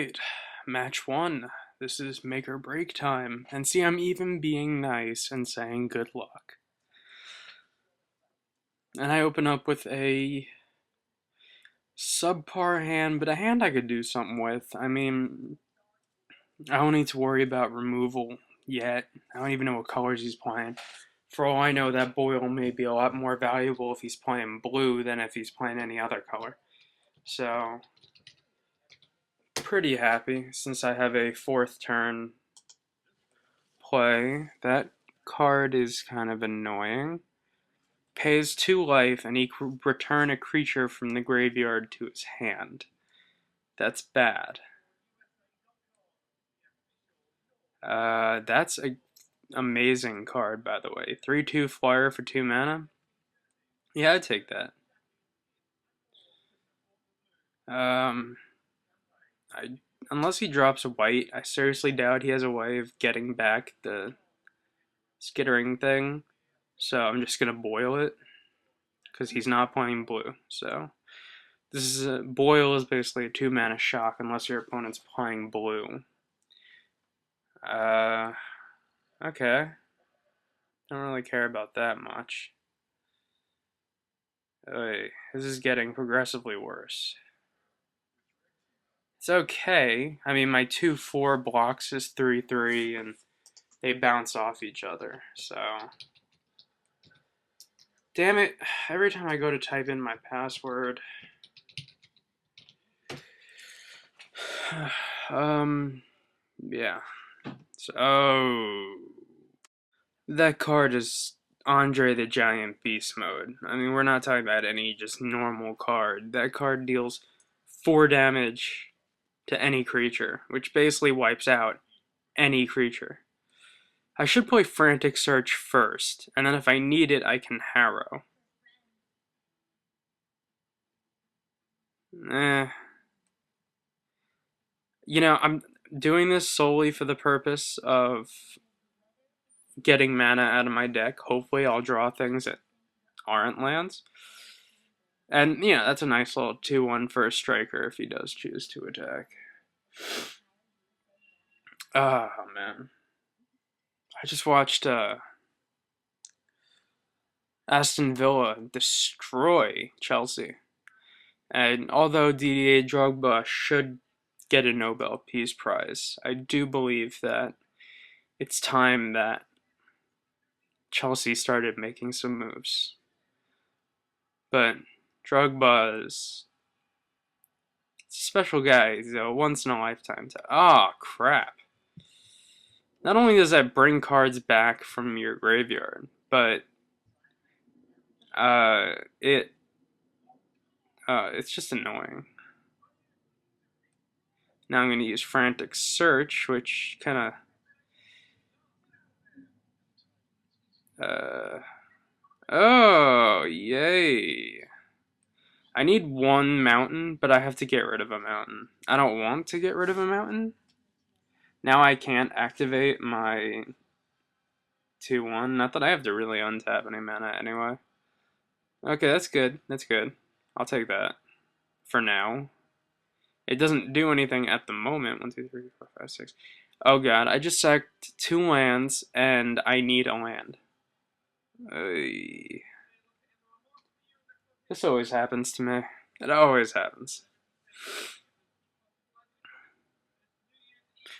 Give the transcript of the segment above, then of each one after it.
Alright, match one. This is make or break time. And see, I'm even being nice and saying good luck. And I open up with a subpar hand, but a hand I could do something with. I mean, I don't need to worry about removal yet. I don't even know what colors he's playing. For all I know, that Boyle may be a lot more valuable if he's playing blue than if he's playing any other color. So, pretty happy since I have a fourth turn play. That card is kind of annoying. Pays 2 life and he can return a creature from the graveyard to his hand. That's bad. That's a amazing card, by the way. 3/2 flyer for 2 mana. Yeah, I'd take that. I unless he drops a white, I seriously doubt he has a way of getting back the skittering thing. So I'm just gonna boil it because he's not playing blue. So this is boil is basically a 2 mana shock unless your opponent's playing blue. Okay. Don't really care about that much. Oy, this is getting progressively worse. It's okay. I mean, my 2/4 blocks is 3/3, and they bounce off each other, so. Damn it, every time I go to type in my password. Yeah. So. That card is Andre the Giant Beast mode. I mean, we're not talking about any just normal card. That card deals 4 damage to any creature, which basically wipes out any creature. I should play Frantic Search first, and then if I need it, I can Harrow. You know, I'm doing this solely for the purpose of getting mana out of my deck. Hopefully I'll draw things that aren't lands. And, you know, that's a nice little 2/1 for a striker if he does choose to attack. Oh, man. I just watched Aston Villa destroy Chelsea. And although Didier Drogba should get a Nobel Peace Prize, I do believe that it's time that Chelsea started making some moves. But Drogba is a special guy. He's a once-in-a-lifetime. Oh, crap. Not only does that bring cards back from your graveyard, but it's just annoying. Now I'm going to use Frantic Search, which kind of... oh, yay. I need 1 mountain, but I have to get rid of a mountain. I don't want to get rid of a mountain. Now I can't activate my 2/1. Not that I have to really untap any mana anyway. Okay, that's good. That's good. I'll take that. For now. It doesn't do anything at the moment. 1, 2, 3, 4, 5, 6. Oh god, I just sacked 2 lands, and I need a land. This always happens to me. It always happens.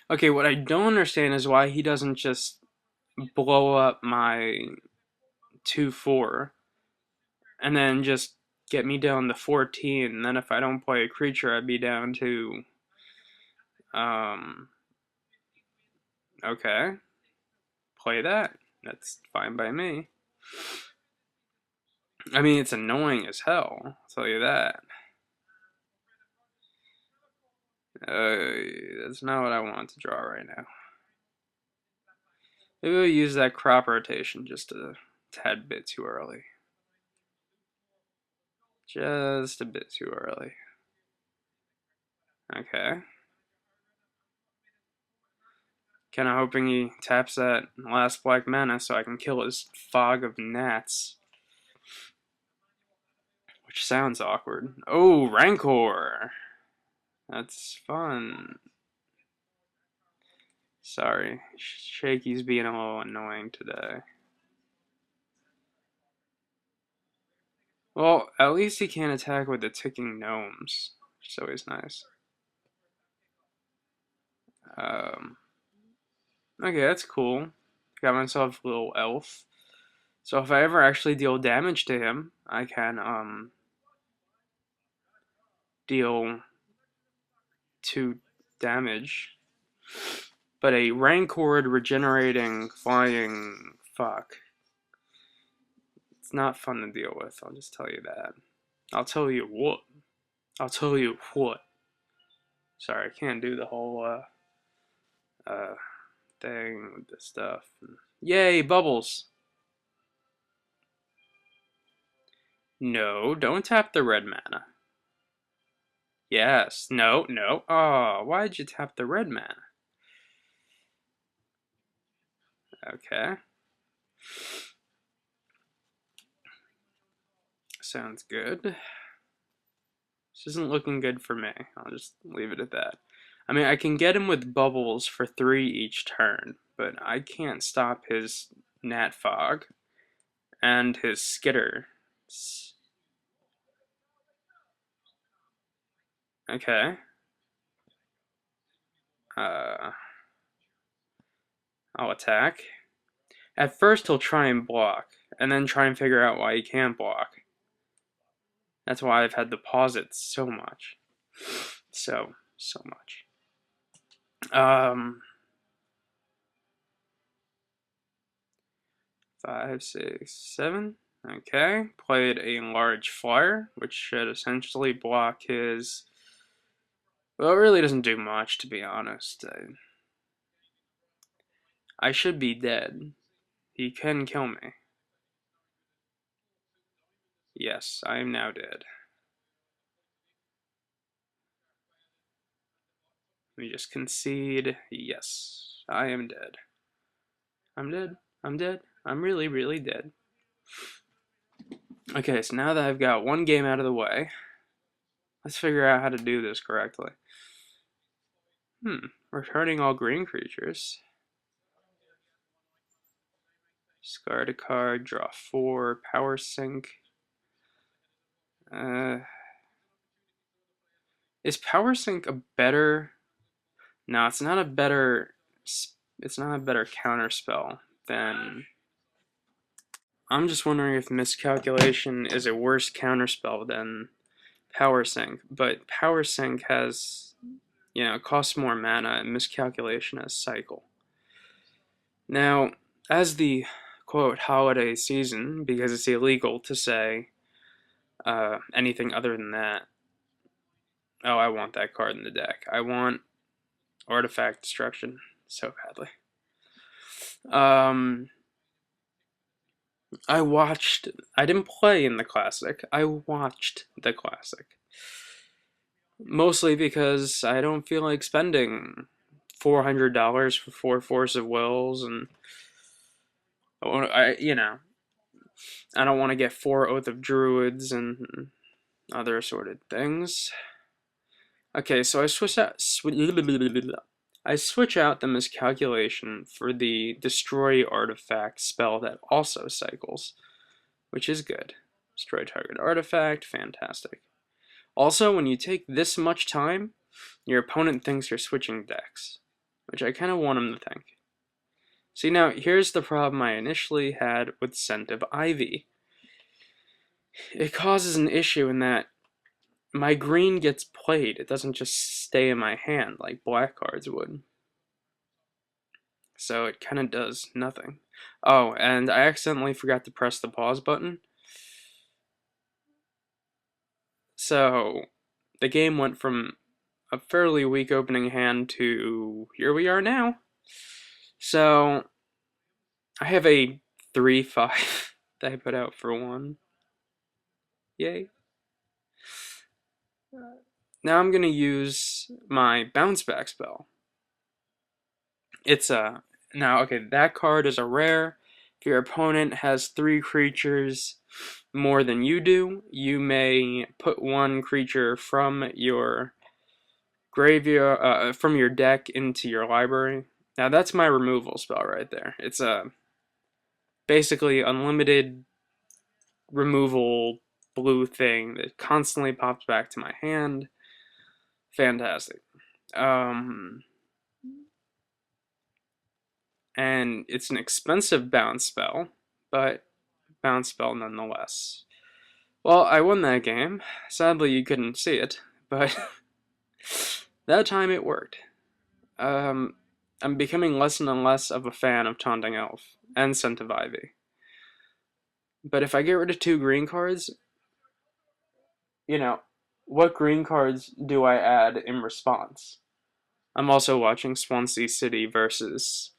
Okay, what I don't understand is why he doesn't just blow up my 2/4 and then just get me down to 14, and then if I don't play a creature, I'd be down to, okay, play that. That's fine by me. I mean, it's annoying as hell, I'll tell you that. That's not what I want to draw right now. Maybe we'll use that crop rotation just a tad bit too early. Just a bit too early. Okay. Kinda hoping he taps that last black mana so I can kill his Fog of Gnats. Which sounds awkward. Oh, Rancor! That's fun. Sorry, Shaky's being a little annoying today. Well, at least he can't attack with the ticking gnomes, which is always nice. Um, okay, that's cool. Got myself a little elf. So if I ever actually deal damage to him, I can deal 2 damage. But a Rancor regenerating flying fuck. It's not fun to deal with, I'll just tell you that. I'll tell you what. I'll tell you what. Sorry, I can't do the whole thing with this stuff. Yay, bubbles! No, don't tap the red mana. Yes, no, no. Oh, why'd you tap the red mana? Okay. Sounds good. This isn't looking good for me. I'll just leave it at that. I mean, I can get him with bubbles for 3 each turn, but I can't stop his Nat Fog and his Skitter. Okay. I'll attack. At first, he'll try and block, and then try and figure out why he can't block. That's why I've had to pause it so much. So much. 5, 6, 7. Okay. Played a large flyer, which should essentially block his... Well, it really doesn't do much, to be honest. I should be dead. He can kill me. Yes, I am now dead. Let me just concede. Yes, I am dead. I'm dead. I'm dead. I'm really, really dead. Okay, so now that I've got one game out of the way, let's figure out how to do this correctly. Returning all green creatures. Discard a card, draw 4, power sync. Is power sync a better... No, it's not a better... It's not a better counter spell than... I'm just wondering if Miscalculation is a worse counterspell than Power Sync, but Power Sync has, costs more mana, and Miscalculation has Cycle. Now, as the, quote, holiday season, because it's illegal to say anything other than that, oh, I want that card in the deck. I want Artifact Destruction so badly. I didn't play in the Classic. I watched the Classic. Mostly because I don't feel like spending $400 for 4 Force of Wills, and I don't want to get 4 Oath of Druids and other assorted things. Okay, so I switch out the Miscalculation for the Destroy Artifact spell that also cycles, which is good. Destroy target artifact, fantastic. Also, when you take this much time, your opponent thinks you're switching decks, which I kind of want him to think. See, now, here's the problem I initially had with Scent of Ivy. It causes an issue in that my green gets played. It doesn't just stay in my hand like black cards would. So it kind of does nothing. Oh, and I accidentally forgot to press the pause button. So the game went from a fairly weak opening hand to here we are now. So I have a 3/5 that I put out for 1. Yay. Now I'm going to use my bounce back spell. It's a... Now, okay, that card is a rare. If your opponent has 3 creatures more than you do, you may put 1 creature from your graveyard from your deck into your library. Now that's my removal spell right there. It's a basically unlimited removal blue thing that constantly pops back to my hand. Fantastic. Um, and it's an expensive bounce spell, but bounce spell nonetheless. Well, I won that game. Sadly, you couldn't see it, but that time it worked. Um, I'm becoming less and less of a fan of Taunting Elf and Scent of Ivy. But if I get rid of 2 green cards, you know, what green cards do I add in response? I'm also watching Swansea City versus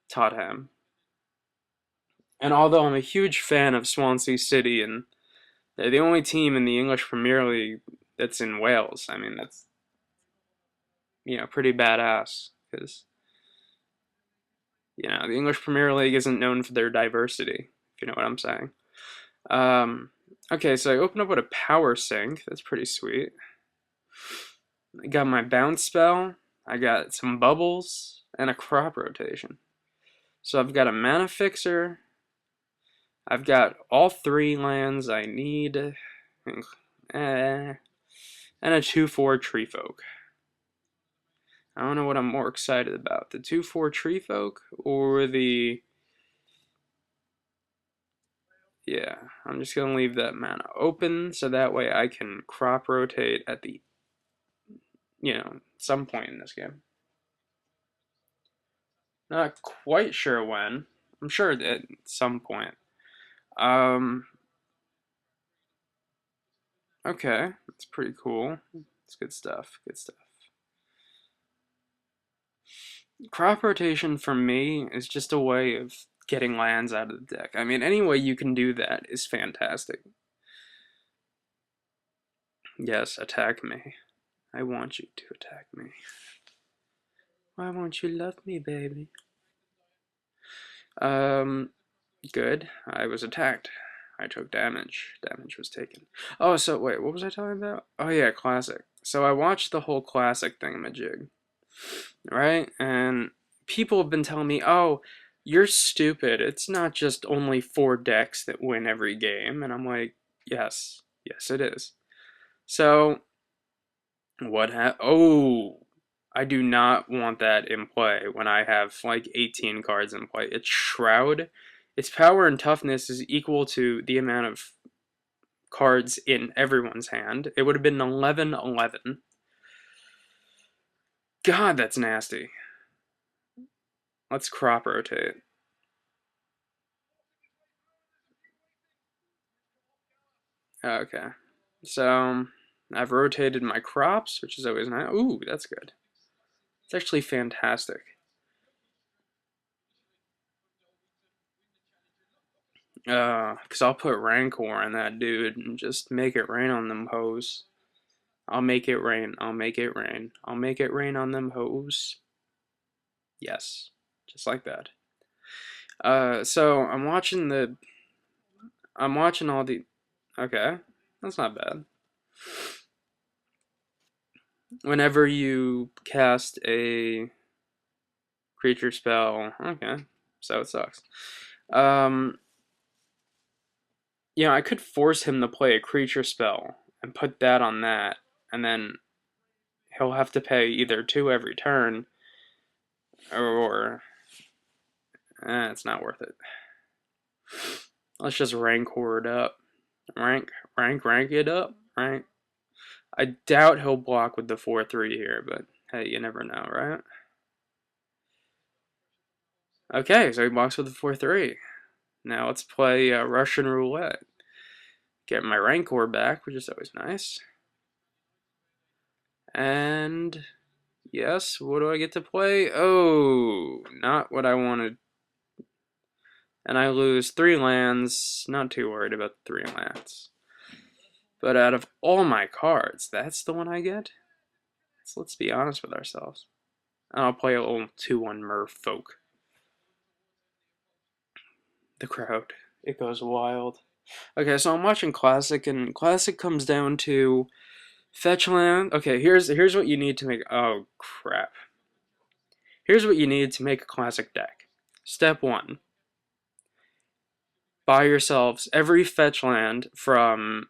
Tottenham. And although I'm a huge fan of Swansea City, and they're the only team in the English Premier League that's in Wales, I mean, that's, pretty badass. Because, the English Premier League isn't known for their diversity, if you know what I'm saying. Okay, so I open up with a power sink. That's pretty sweet. I got my bounce spell. I got some bubbles and a crop rotation. So I've got a mana fixer. I've got all 3 lands I need. And a 2/4 tree folk. I don't know what I'm more excited about. The 2/4 tree folk or the... Yeah, I'm just going to leave that mana open so that way I can crop rotate at the, some point in this game. Not quite sure when. I'm sure at some point. Okay, that's pretty cool. It's good stuff. Good stuff. Crop rotation for me is just a way of getting lands out of the deck. I mean, any way you can do that is fantastic. Yes, attack me. I want you to attack me. Why won't you love me, baby? Good. I was attacked. I took damage. Damage was taken. Oh, so wait, what was I talking about? Oh yeah, classic. So I watched the whole classic thingamajig, right? And people have been telling me, oh, you're stupid. It's not just only 4 decks that win every game. And I'm like, yes, it is. So, oh, I do not want that in play when I have like 18 cards in play. It's Shroud. Its power and toughness is equal to the amount of cards in everyone's hand. It would have been 11/11. God, that's nasty. Let's crop rotate. Okay. So, I've rotated my crops, which is always nice. Ooh, that's good. It's actually fantastic. Because I'll put Rancor on that dude and just make it rain on them hoes. I'll make it rain. I'll make it rain. I'll make it rain on them hoes. Yes. Just like that. So I'm watching all the... Okay. That's not bad. Whenever you cast a creature spell... Okay. So it sucks. I could force him to play a creature spell and put that on that, and then he'll have to pay either 2 every turn, or it's not worth it. Let's just Rancor it up. Rank it up. Rank. I doubt he'll block with the 4/3 here, but hey, you never know, right? Okay, so he blocks with the 4/3. Now let's play Russian roulette. Get my Rancor back, which is always nice. And yes, what do I get to play? Oh, not what I wanted. And I lose 3 lands. Not too worried about the 3 lands. But out of all my cards, that's the one I get? So let's be honest with ourselves. And I'll play a little 2/1 Merfolk. The crowd. It goes wild. Okay, so I'm watching Classic, and Classic comes down to Fetch land. Okay, here's what you need to make. Oh crap. Here's what you need to make a classic deck. Step 1. Buy yourselves every fetch land from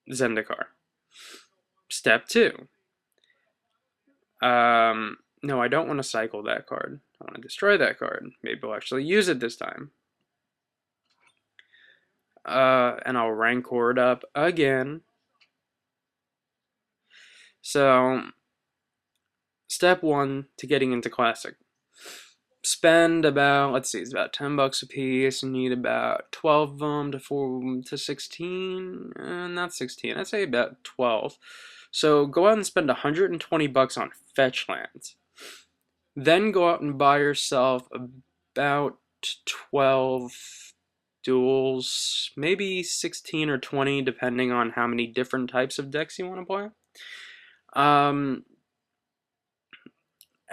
Zendikar. Step 2. No, I don't want to cycle that card. I want to destroy that card. Maybe I'll actually use it this time. And I'll Rancor it up again. So, step 1 to getting into Classic. Spend about, let's see, it's about $10 a piece. You need about 12 of them to 16. Not 16, I'd say about 12. So go out and spend $120 on fetch lands. Then go out and buy yourself about 12 duels, maybe 16 or 20, depending on how many different types of decks you want to play.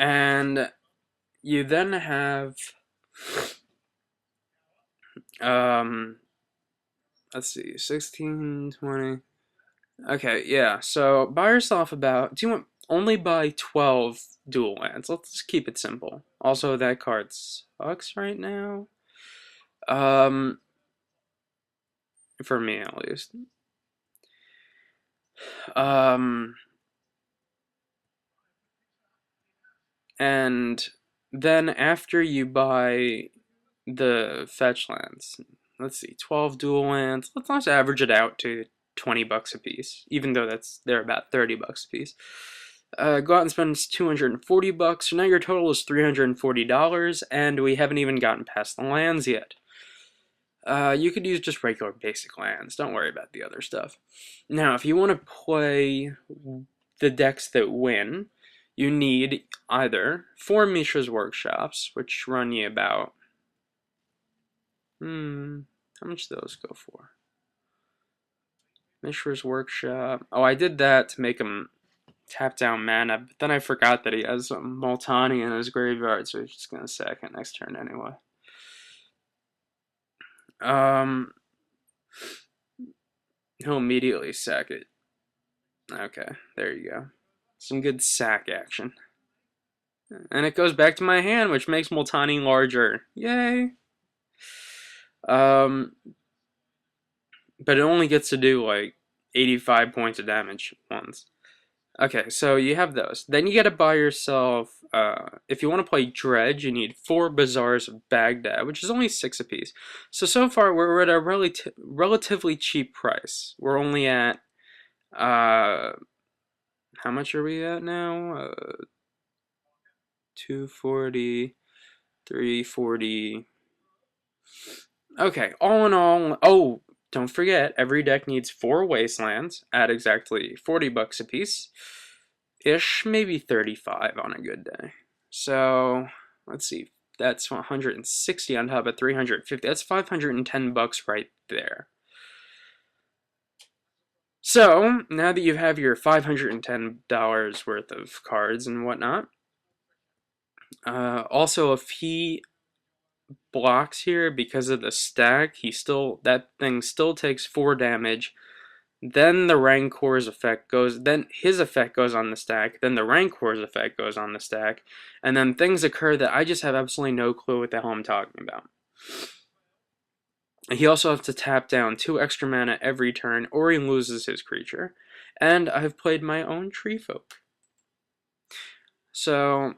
And you then have, let's see, 16, 20. Okay, yeah, so buy yourself about, do you want, only buy 12 dual lands. Let's just keep it simple. Also, that card sucks right now. For me at least. And then after you buy the fetch lands, let's see, 12 dual lands. Let's average it out to $20 a piece, even though they're about $30 a piece. Go out and spend $240. So now your total is $340, and we haven't even gotten past the lands yet. You could use just regular basic lands. Don't worry about the other stuff. Now, if you want to play the decks that win, you need either 4 Mishra's Workshops, which run you about... how much do those go for? Mishra's Workshop... Oh, I did that to make him tap down mana, but then I forgot that he has Multani in his graveyard, so he's just going to sack it next turn anyway. He'll immediately sack it. Okay, there you go. Some good sack action. And it goes back to my hand, which makes Multani larger. Yay! But it only gets to do like 85 points of damage once. Okay, so you have those. Then you gotta buy yourself, if you want to play Dredge, you need 4 Bazaars of Baghdad, which is only 6 apiece. So far, we're at a relatively cheap price. We're only at, how much are we at now? 240, 340. Okay, all in all, oh, don't forget, every deck needs 4 Wastelands at exactly $40 a piece. Ish, maybe 35 on a good day. So, let's see, that's 160 on top of 350. That's $510 right there. So, now that you have your $510 worth of cards and whatnot, also if he blocks here because of the stack, that thing still takes 4 damage. Then the Rancor's effect goes, then his effect goes on the stack, then the Rancor's effect goes on the stack, and then things occur that I just have absolutely no clue what the hell I'm talking about. He also has to tap down 2 extra mana every turn, or he loses his creature. And I've played my own Tree Folk. So,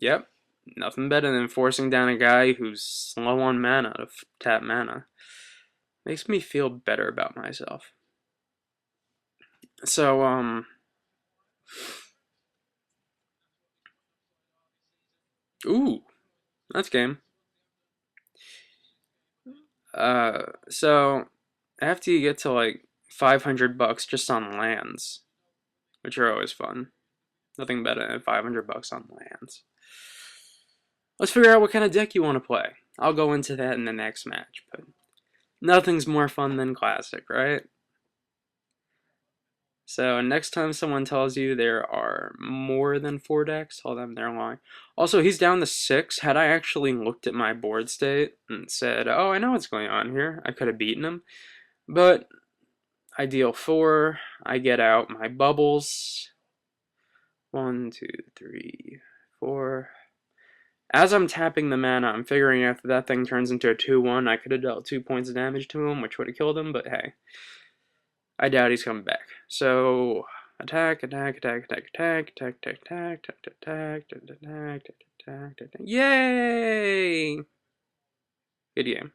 yep, nothing better than forcing down a guy who's slow on mana to tap mana. Makes me feel better about myself. So, ooh, that's game. So, after you get to like $500 just on lands, which are always fun. Nothing better than $500 on lands. Let's figure out what kind of deck you want to play. I'll go into that in the next match, but nothing's more fun than Classic, right? So next time someone tells you there are more than 4 decks, tell them they're lying. Also, he's down to 6. Had I actually looked at my board state and said, oh, I know what's going on here, I could have beaten him. But I deal 4. I get out my bubbles. 1, 2, 3, 4. As I'm tapping the mana, I'm figuring if that thing turns into a 2-1, I could have dealt 2 points of damage to him, which would have killed him, but hey. I doubt he's coming back. So, attack, attack, attack, attack, attack, attack, attack, attack, attack, attack, attack, attack, attack, attack. Yay! Good game.